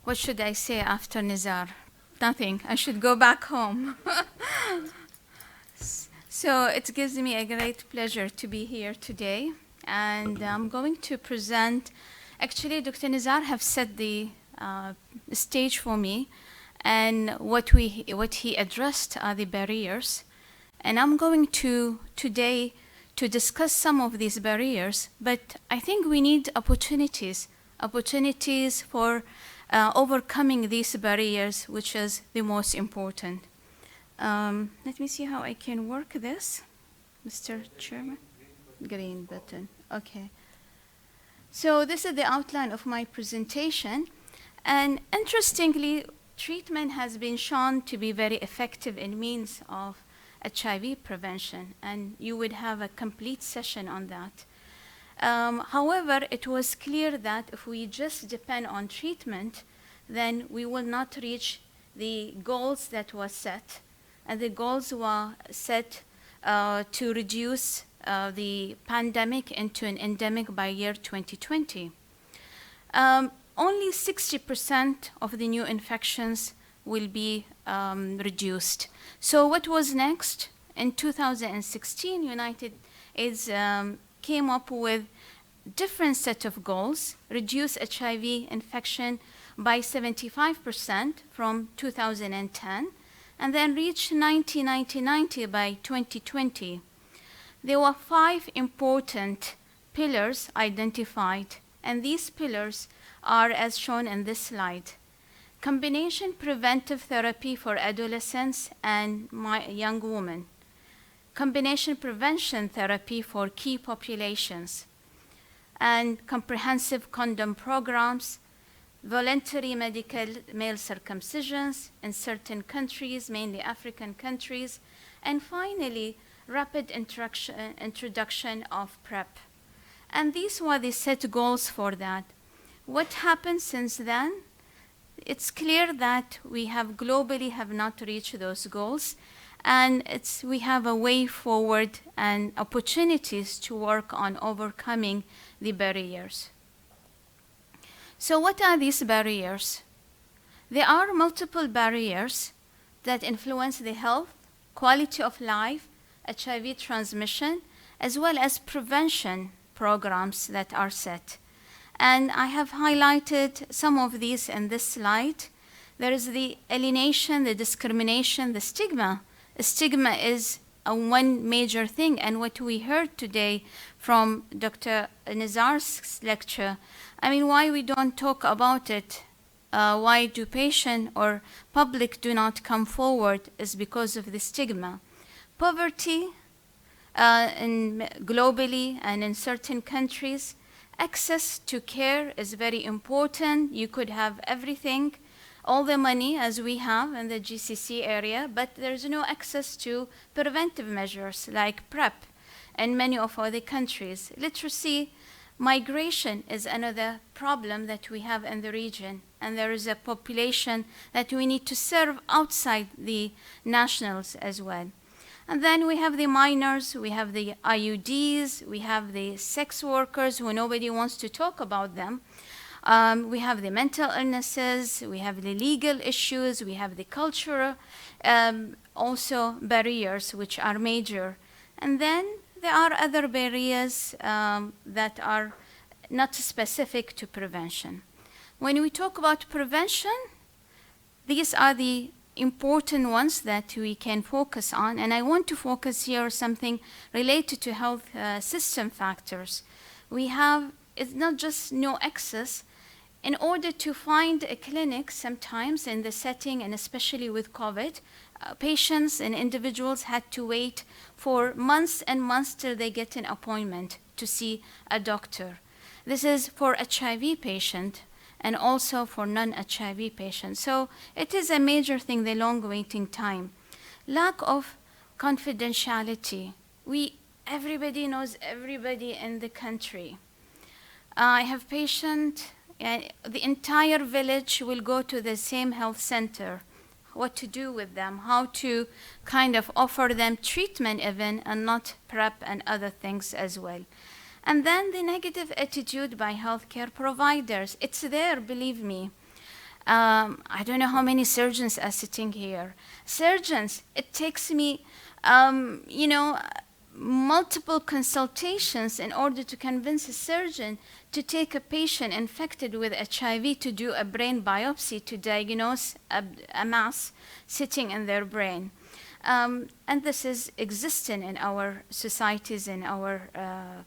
What should I say after Nizar? Nothing. I should go back home. So it gives me a great pleasure to be here today. And I'm going to present, actually Dr. Nizar have set the stage for me, and what he addressed are the barriers. And I'm going to today to discuss some of these barriers, but I think we need opportunities for overcoming these barriers, which is the most important. Let me see how I can work this, Mr. Chairman. Green button, okay. So this is the outline of my presentation. And interestingly, treatment has been shown to be very effective in means of HIV prevention, and you would have a complete session on that. However, it was clear that if we just depend on treatment, then we will not reach the goals that were set. And the goals were set to reduce the pandemic into an endemic by year 2020. Only 60% of the new infections will be reduced. So what was next? In 2016, United AIDS came up with different set of goals: reduce HIV infection by 75% from 2010, and then reach 90-90-90 by 2020. There were 5 important pillars identified, and these pillars are as shown in this slide. Combination preventive therapy for adolescents and young women. Combination prevention therapy for key populations. And comprehensive condom programs, voluntary medical male circumcisions in certain countries, mainly African countries, and finally, rapid introduction of PrEP. And these were the set goals for that. What happened since then? It's clear that we have globally have not reached those goals, and we have a way forward and opportunities to work on overcoming the barriers. So what are these barriers? There are multiple barriers that influence the health, quality of life, HIV transmission, as well as prevention programs that are set. And I have highlighted some of these in this slide. There is the alienation, the discrimination, the stigma. Stigma is one major thing, and what we heard today from Dr. Nizar's lecture, I mean, why we don't talk about it, why do patient or public do not come forward is because of the stigma. Poverty globally and in certain countries, access to care is very important. You could have everything, all the money as we have in the GCC area, but there's no access to preventive measures like PrEP in many of other countries. Literacy, migration is another problem that we have in the region, and there is a population that we need to serve outside the nationals as well. And then we have the minors, we have the IUDs, we have the sex workers who nobody wants to talk about them. We have the mental illnesses, we have the legal issues, we have the cultural also barriers which are major. And then there are other barriers that are not specific to prevention. When we talk about prevention, these are the important ones that we can focus on, and I want to focus here something related to health system factors. We have, it's not just no access. In order to find a clinic sometimes in the setting, and especially with COVID, patients and individuals had to wait for months and months till they get an appointment to see a doctor. This is for HIV patient and also for non-HIV patients. So it is a major thing, the long waiting time. Lack of confidentiality. Everybody knows everybody in the country. I have patient, the entire village will go to the same health center. What to do with them, how to kind of offer them treatment even, and not PrEP and other things as well. And then the negative attitude by healthcare providers. It's there, believe me. I don't know how many surgeons are sitting here. Surgeons, it takes me, you know, multiple consultations in order to convince a surgeon to take a patient infected with HIV to do a brain biopsy to diagnose a mass sitting in their brain. And this is existing in our societies, in our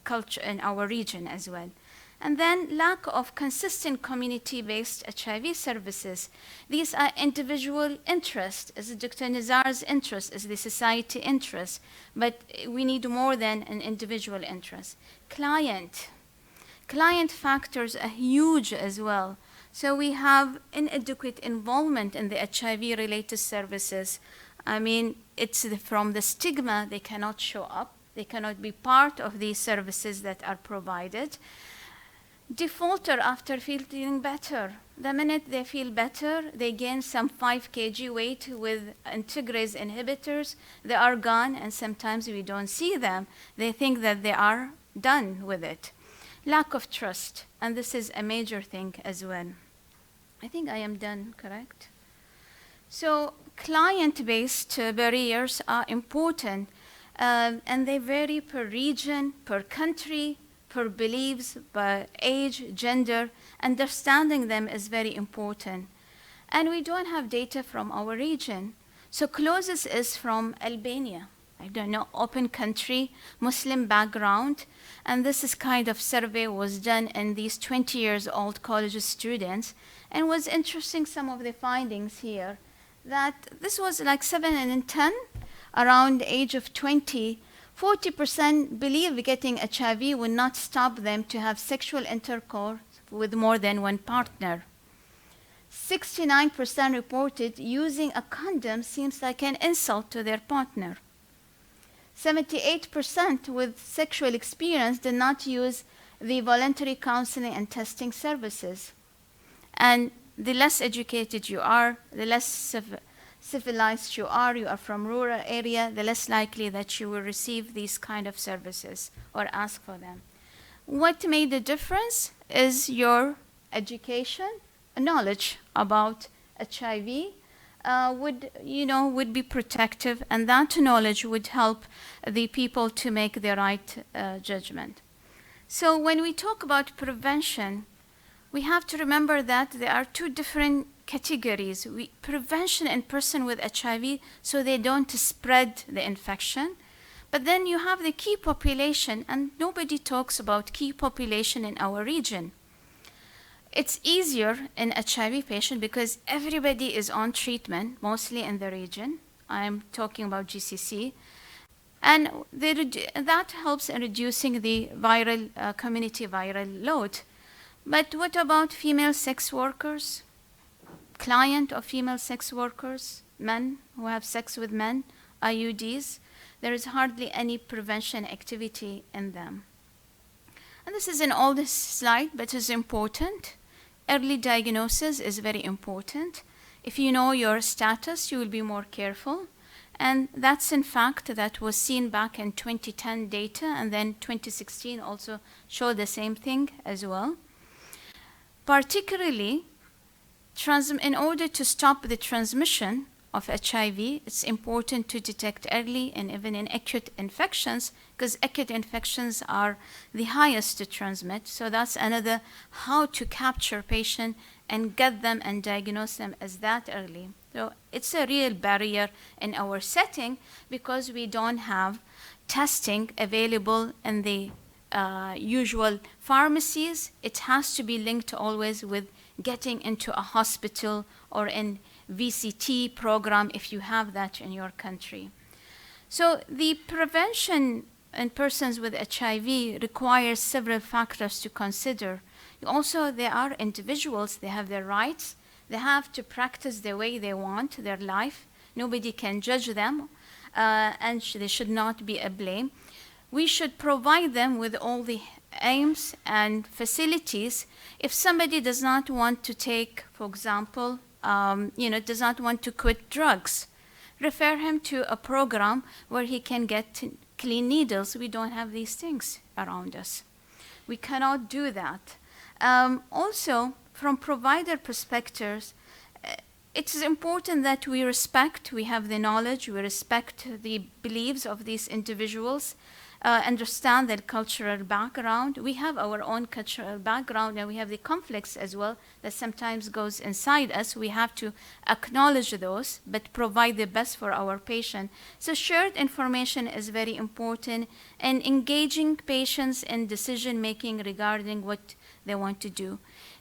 culture, in our region as well. And then lack of consistent community-based HIV services. These are individual interests, as Dr. Nizar's interest, as the society interest, but we need more than an individual interest. Client factors are huge as well. So we have inadequate involvement in the HIV-related services. I mean, it's from the stigma, they cannot show up, they cannot be part of these services that are provided. Defaulter after feeling better. The minute they feel better, they gain some 5 kg weight with integrase inhibitors. They are gone, and sometimes we don't see them. They think that they are done with it. Lack of trust, and this is a major thing as well. I think I am done, correct? So client-based barriers are important, and they vary per region, per country, per beliefs, by age, gender. Understanding them is very important. And we don't have data from our region. So closest is from Albania. I don't know, open country, Muslim background. And this is kind of survey was done in these 20 years old college students. And was interesting some of the findings here, that this was like 7 and 10, around the age of 20, 40% believe getting HIV will not stop them to have sexual intercourse with more than one partner. 69% reported using a condom seems like an insult to their partner. 78% with sexual experience did not use the voluntary counseling and testing services. And the less educated you are, the less civilized you are from rural area, the less likely that you will receive these kind of services or ask for them. What made the difference is your education, knowledge about HIV would be protective, and that knowledge would help the people to make the right judgment. So when we talk about prevention, we have to remember that there are 2 different categories. Prevention in person with HIV, so they don't spread the infection. But then you have the key population, and nobody talks about key population in our region. It's easier in HIV patient because everybody is on treatment, mostly in the region. I'm talking about GCC. And that helps in reducing the community viral load. But what about female sex workers? Client of female sex workers, men who have sex with men, IUDs, there is hardly any prevention activity in them. And this is an old slide, but it's important. Early diagnosis is very important. If you know your status, you will be more careful. And that's in fact that was seen back in 2010 data, and then 2016 also showed the same thing as well. Particularly, in order to stop the transmission of HIV, it's important to detect early and even in acute infections, because acute infections are the highest to transmit. So that's another how to capture patient and get them and diagnose them as that early. So it's a real barrier in our setting because we don't have testing available in the usual pharmacies. It has to be linked always with getting into a hospital or in VCT program if you have that in your country. So the prevention in persons with HIV requires several factors to consider. Also, there are individuals, they have their rights. They have to practice the way they want their life. Nobody can judge them, and they should not be a blame. We should provide them with all the aims and facilities. If somebody does not want to take, for example, does not want to quit drugs, refer him to a program where he can get clean needles. We don't have these things around us. We cannot do that. Also, from provider perspectives, it is important that we have the knowledge, we respect the beliefs of these individuals, understand their cultural background. We have our own cultural background, and we have the conflicts as well that sometimes goes inside us. We have to acknowledge those, but provide the best for our patient. So shared information is very important, and engaging patients in decision-making regarding what they want to do.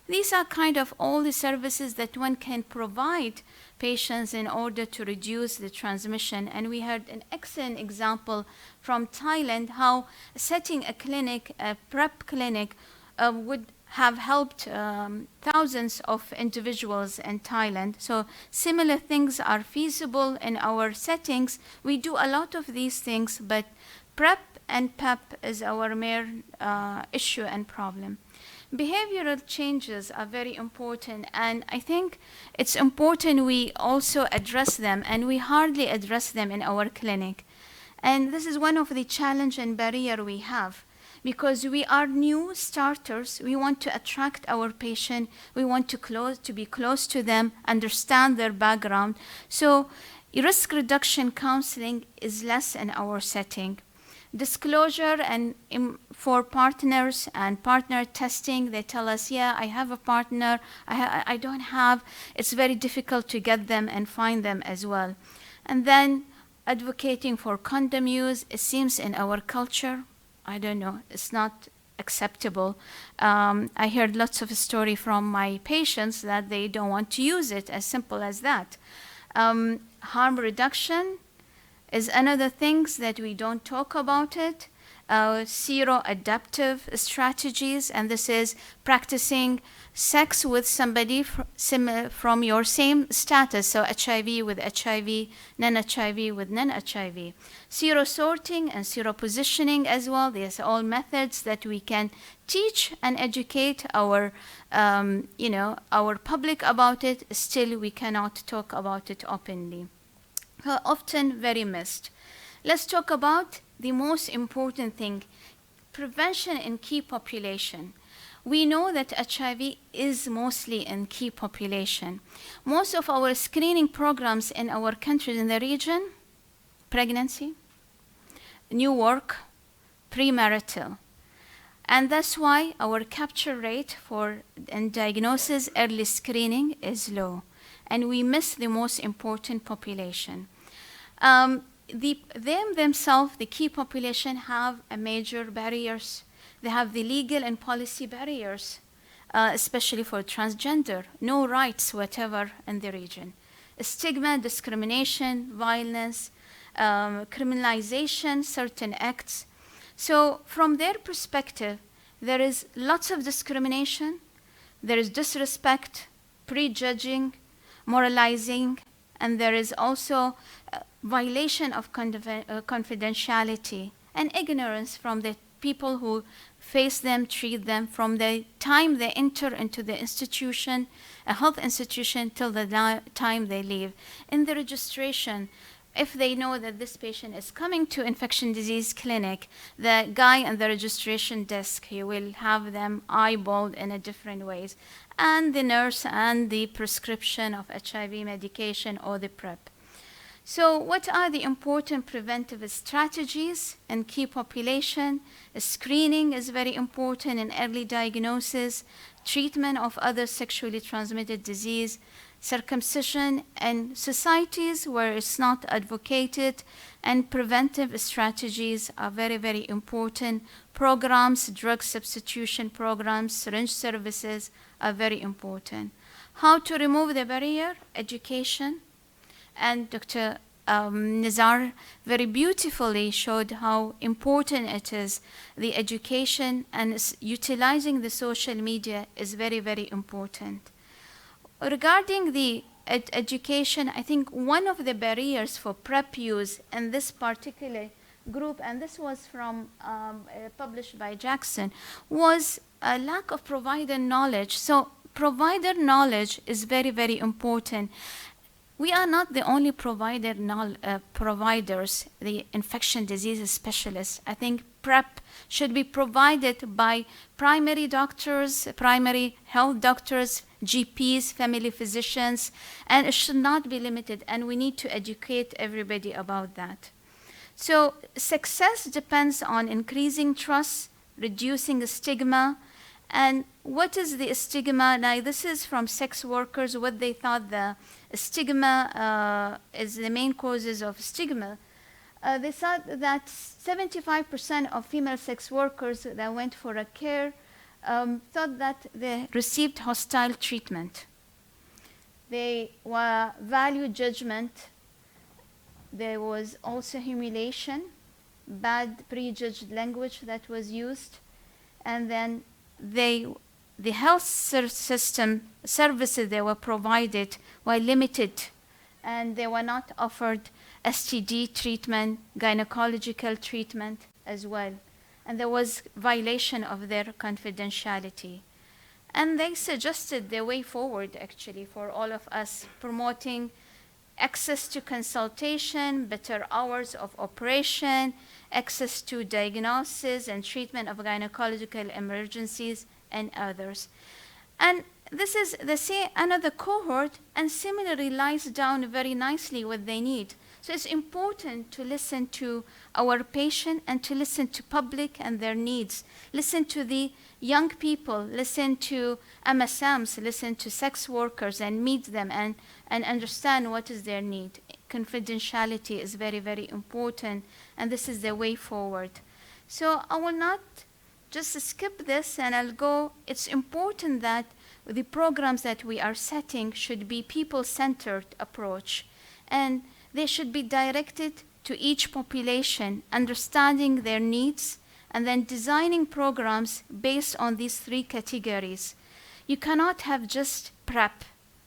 These are kind of all the services that one can provide patients in order to reduce the transmission. And we had an excellent example from Thailand, how setting a clinic, a PrEP clinic, would have helped thousands of individuals in Thailand. So similar things are feasible in our settings. We do a lot of these things, but PrEP and PEP is our main issue and problem. Behavioral changes are very important, and I think it's important we also address them, and we hardly address them in our clinic. And this is one of the challenge and barrier we have, because we are new starters. We want to attract our patient. We want to be close to them, understand their background. So risk reduction counseling is less in our setting. Disclosure and for partners and partner testing, they tell us, yeah, I have a partner, I don't have, it's very difficult to get them and find them as well. And then advocating for condom use, it seems in our culture, I don't know, it's not acceptable. I heard lots of stories from my patients that they don't want to use it, as simple as that. Harm reduction is another things that we don't talk about it. Sero-adaptive strategies, and this is practicing sex with somebody from your same status, so HIV with HIV, non-HIV with non-HIV. Sero-sorting and sero-positioning as well. These are all methods that we can teach and educate our public about it. Still, we cannot talk about it openly. Often very missed. Let's talk about the most important thing, prevention in key population. We know that HIV is mostly in key population. Most of our screening programs in our countries in the region, pregnancy, new work, premarital. And that's why our capture rate for diagnosis, early screening is low. And we miss the most important population. Themselves, the key population, have a major barriers. They have the legal and policy barriers, especially for transgender, no rights whatever in the region. Stigma, discrimination, violence, criminalization, certain acts. So from their perspective, there is lots of discrimination, there is disrespect, prejudging, moralizing, and there is also violation of confidentiality and ignorance from the people who face them, treat them from the time they enter into the institution, a health institution, till the time they leave. In the registration, if they know that this patient is coming to infection disease clinic, the guy on the registration desk, he will have them eyeballed in a different ways, and the nurse and the prescription of HIV medication or the PrEP. So what are the important preventive strategies in key population? Screening is very important in early diagnosis, treatment of other sexually transmitted disease, circumcision, and societies where it's not advocated, and preventive strategies are very, very important. Programs, drug substitution programs, syringe services are very important. How to remove the barrier? Education. And Dr. Nizar very beautifully showed how important it is. The education and utilizing the social media is very, very important. Regarding the education, I think one of the barriers for PrEP use in this particular group, and this was from published by Jackson, was a lack of provider knowledge. So provider knowledge is very, very important. We are not the only providers, the infection disease specialists. I think PrEP should be provided by primary doctors, primary health doctors, GPs, family physicians, and it should not be limited, and we need to educate everybody about that. So success depends on increasing trust, reducing the stigma. And what is the stigma? Now, this is from sex workers, what they thought the stigma is the main causes of stigma. They thought that 75% of female sex workers that went for a care thought that they received hostile treatment. They valued judgment. There was also humiliation, bad prejudged language that was used, and then the health system services they were provided were limited, and they were not offered STD treatment, gynecological treatment as well. And there was violation of their confidentiality. And they suggested the way forward, actually, for all of us, promoting access to consultation, better hours of operation, access to diagnosis and treatment of gynecological emergencies, and others. And this is another cohort, and similarly lies down very nicely what they need. So it's important to listen to our patient and to listen to public and their needs. Listen to the young people, listen to MSMs, listen to sex workers, and meet them and understand what is their need. Confidentiality is very, very important, and this is the way forward. So I will not just skip this, and I'll go. It's important that the programs that we are setting should be people-centered approach, and they should be directed to each population, understanding their needs, and then designing programs based on these three categories. You cannot have just PrEP.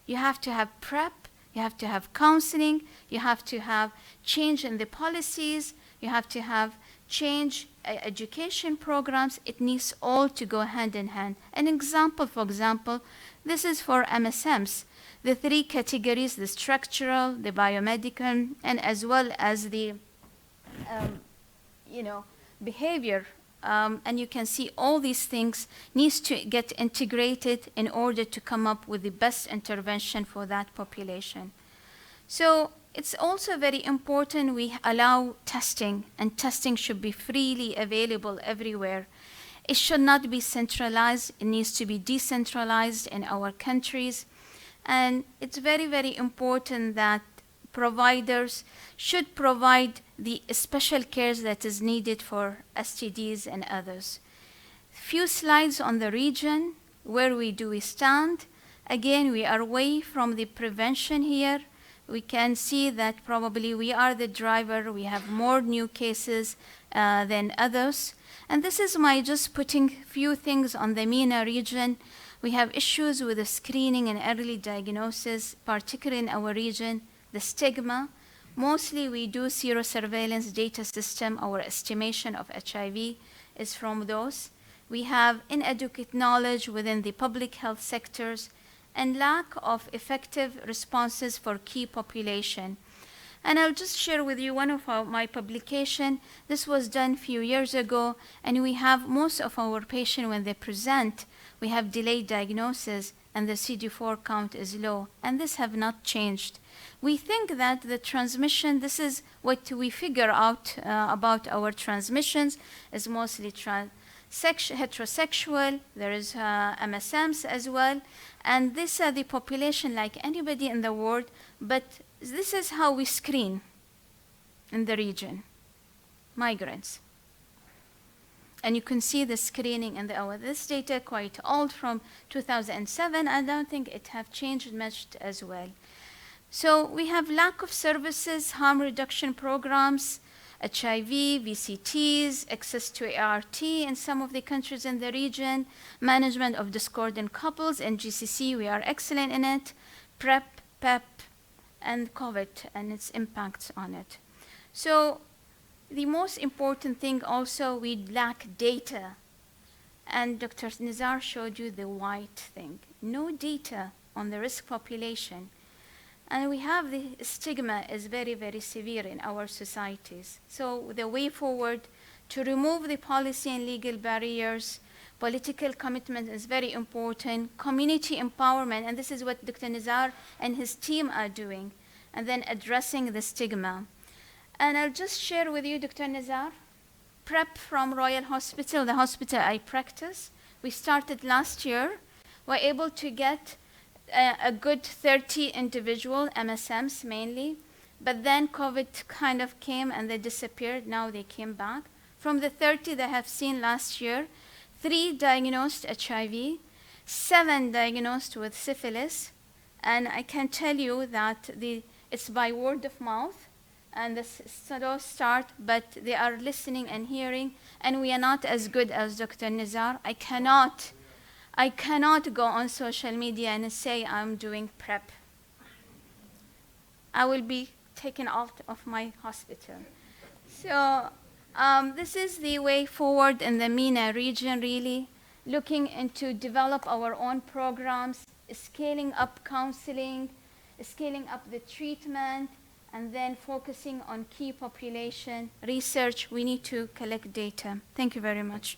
You have to have PrEP, you have to have counseling, you have to have change in the policies, you have to have change education programs. It needs all to go hand in hand. An example, for example, this is for MSMs. The three categories, the structural, the biomedical, and as well as the behavior. And you can see all these things needs to get integrated in order to come up with the best intervention for that population. So it's also very important we allow testing, and testing should be freely available everywhere. It should not be centralized. It needs to be decentralized in our countries. And it's very, very important that providers should provide the special cares that is needed for STDs and others. Few slides on the region. Where do we stand? Again, we are away from the prevention here. We can see that probably we are the driver. We have more new cases than others. And this is my just putting few things on the MENA region. We have issues with the screening and early diagnosis, particularly in our region, the stigma. Mostly we do serosurveillance data system. Our estimation of HIV is from those. We have inadequate knowledge within the public health sectors and lack of effective responses for key population. And I'll just share with you one of my publication. This was done a few years ago, and we have most of our patients when they present, we have delayed diagnosis and the CD4 count is low, and this have not changed. We think that the transmission, this is what we figure out about our transmissions, is mostly heterosexual. There is MSMs as well, and these are the population like anybody in the world, but this is how we screen in the region, migrants. And you can see the screening in this data quite old from 2007. I don't think it have changed much as well. So we have lack of services, harm reduction programs, HIV, VCTs, access to ART in some of the countries in the region, management of discordant couples, and GCC, we are excellent in it, PrEP, PEP, and COVID and its impacts on it. So the most important thing also, we lack data. And Dr. Nizar showed you the white thing. No data on the risk population. And we have the stigma is very, very severe in our societies. So the way forward to remove the policy and legal barriers, Political commitment is very important. Community empowerment, and this is what Dr. Nizar and his team are doing. And then addressing the stigma. And I'll just share with you, Dr. Nizar, PrEP from Royal Hospital, the hospital I practice. We started last year. We're able to get a good 30 individual MSMs mainly, but then COVID kind of came and they disappeared. Now they came back. From the 30 that I have seen last year, 3 diagnosed HIV, 7 diagnosed with syphilis, and I can tell you that it's by word of mouth, and the slow start, but they are listening and hearing, and we are not as good as Dr. Nizar. I cannot go on social media and say I'm doing PrEP. I will be taken out of my hospital. So this is the way forward in the MENA region, really, looking into develop our own programs, scaling up counseling, scaling up the treatment, and then focusing on key population research. We need to collect data. Thank you very much.